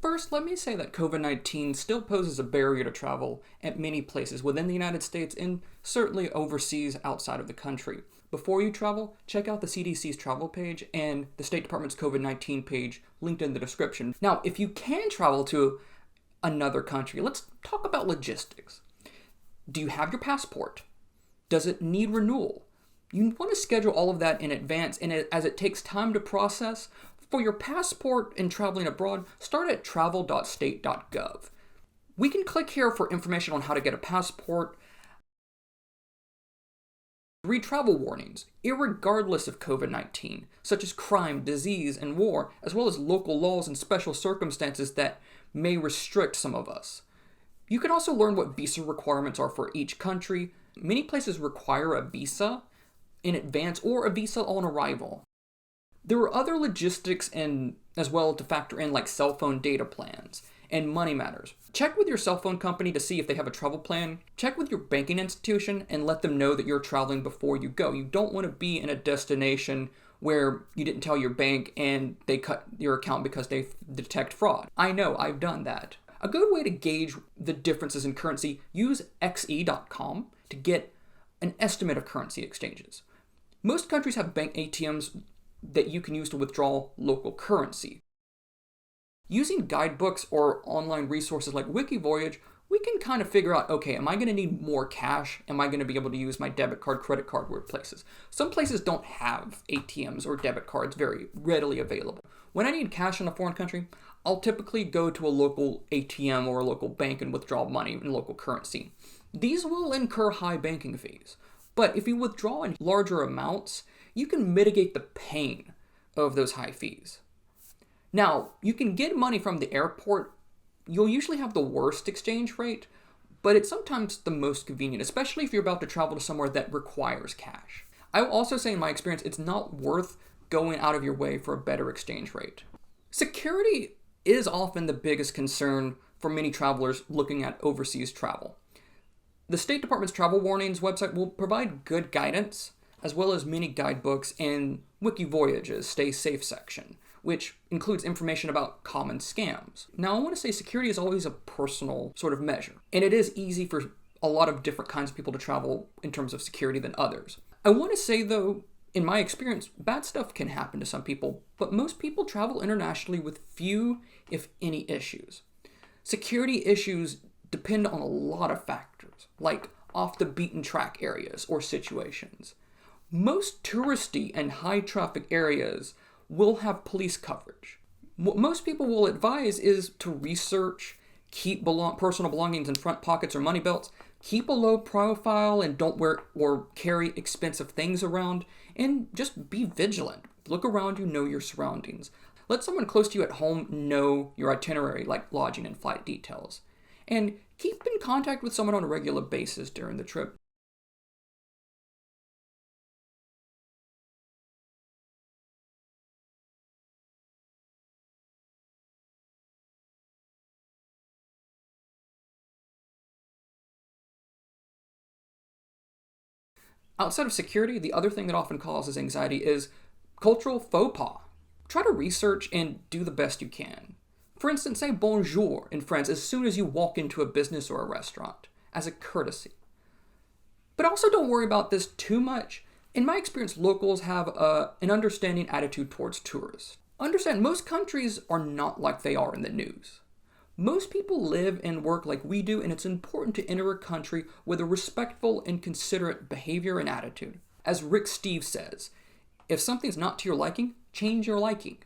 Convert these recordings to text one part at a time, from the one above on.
First, let me say that COVID-19 still poses a barrier to travel at many places within the United States and certainly overseas outside of the country. Before you travel, check out the CDC's Travel Page and the State Department's COVID-19 page linked in the description. Now, if you can travel to another country, let's talk about logistics. Do you have your passport? Does it need renewal? You want to schedule all of that in advance, and as it takes time to process, for your passport and traveling abroad, start at travel.state.gov. We can click here for information on how to get a passport, read travel warnings, irregardless of COVID-19, such as crime, disease, and war, as well as local laws and special circumstances that may restrict some of us. You can also learn what visa requirements are for each country. Many places require a visa in advance or a visa on arrival. There are other logistics and as well to factor in, like cell phone data plans and money matters. Check with your cell phone company to see if they have a travel plan. Check with your banking institution and let them know that you're traveling before you go. You don't want to be in a destination where you didn't tell your bank and they cut your account because they detect fraud. I know, I've done that. A good way to gauge the differences in currency, use xe.com to get an estimate of currency exchanges. Most countries have bank ATMs that you can use to withdraw local currency. Using guidebooks or online resources like Wikivoyage, we can kind of figure out, okay, am I going to need more cash? Am I going to be able to use my debit card, credit card where places? Some places don't have ATMs or debit cards very readily available. When I need cash in a foreign country, I'll typically go to a local ATM or a local bank and withdraw money in local currency. These will incur high banking fees, but if you withdraw in larger amounts, you can mitigate the pain of those high fees. Now, you can get money from the airport. You'll usually have the worst exchange rate, but it's sometimes the most convenient, especially if you're about to travel to somewhere that requires cash. I will also say in my experience, it's not worth going out of your way for a better exchange rate. Security is often the biggest concern for many travelers looking at overseas travel. The State Department's Travel Warnings website will provide good guidance, as well as many guidebooks and Wikivoyage's Stay Safe section, which includes information about common scams. Now, I want to say security is always a personal sort of measure, and it is easy for a lot of different kinds of people to travel in terms of security than others. I want to say, though, in my experience, bad stuff can happen to some people, but most people travel internationally with few, if any, issues. Security issues depend on a lot of factors, like off the beaten track areas or situations. Most touristy and high traffic areas will have police coverage. What most people will advise is to research, keep personal belongings in front pockets or money belts, keep a low profile and don't wear or carry expensive things around, and just be vigilant. Look around you, know your surroundings. Let someone close to you at home know your itinerary, like lodging and flight details. And keep in contact with someone on a regular basis during the trip. Outside of security, the other thing that often causes anxiety is cultural faux pas. Try to research and do the best you can. For instance, say bonjour in French as soon as you walk into a business or a restaurant, as a courtesy. But also don't worry about this too much. In my experience, locals have an understanding attitude towards tourists. Understand, most countries are not like they are in the news. Most people live and work like we do, and it's important to enter a country with a respectful and considerate behavior and attitude. As Rick Steve says, if something's not to your liking, change your liking.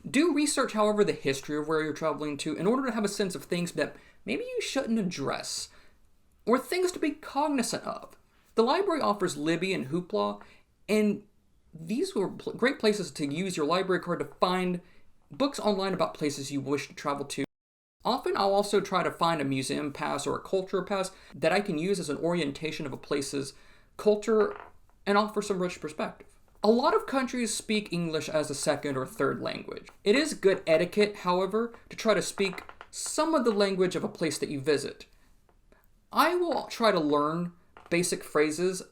Do research, however, the history of where you're traveling to in order to have a sense of things that maybe you shouldn't address, or things to be cognizant of. The library offers Libby and Hoopla, and these were great places to use your library card to find books online about places you wish to travel to. Often I'll also try to find a museum pass or a culture pass that I can use as an orientation of a place's culture and offer some rich perspective. A lot of countries speak English as a second or third language. It is good etiquette, however, to try to speak some of the language of a place that you visit. I will try to learn basic phrases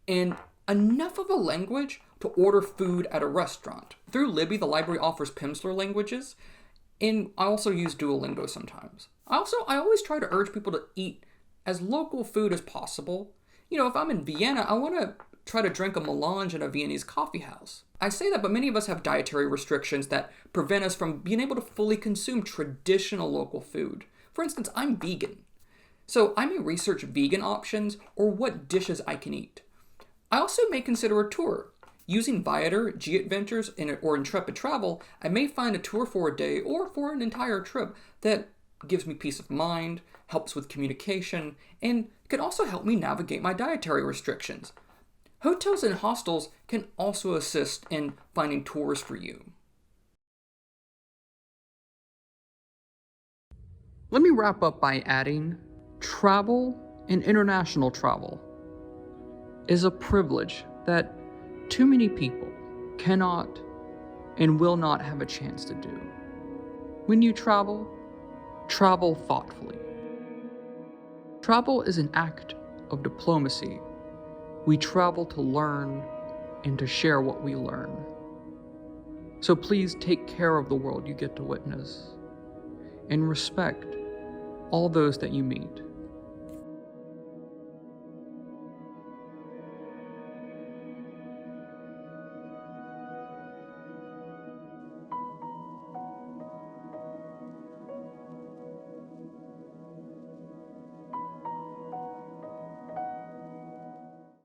and enough of a language to order food at a restaurant. Through Libby, the library offers Pimsleur languages, And I also use Duolingo sometimes. I always try to urge people to eat as local food as possible. If I'm in Vienna, I want to try to drink a melange in a Viennese coffee house. I say that, but many of us have dietary restrictions that prevent us from being able to fully consume traditional local food. For instance, I'm vegan. So I may research vegan options or what dishes I can eat. I also may consider a tour. Using Viator, G-Adventures, or Intrepid Travel, I may find a tour for a day or for an entire trip that gives me peace of mind, helps with communication, and can also help me navigate my dietary restrictions. Hotels and hostels can also assist in finding tours for you. Let me wrap up by adding, travel and international travel is a privilege that too many people cannot and will not have a chance to do. When you travel, travel thoughtfully. Travel is an act of diplomacy. We travel to learn and to share what we learn. So please take care of the world you get to witness and respect all those that you meet.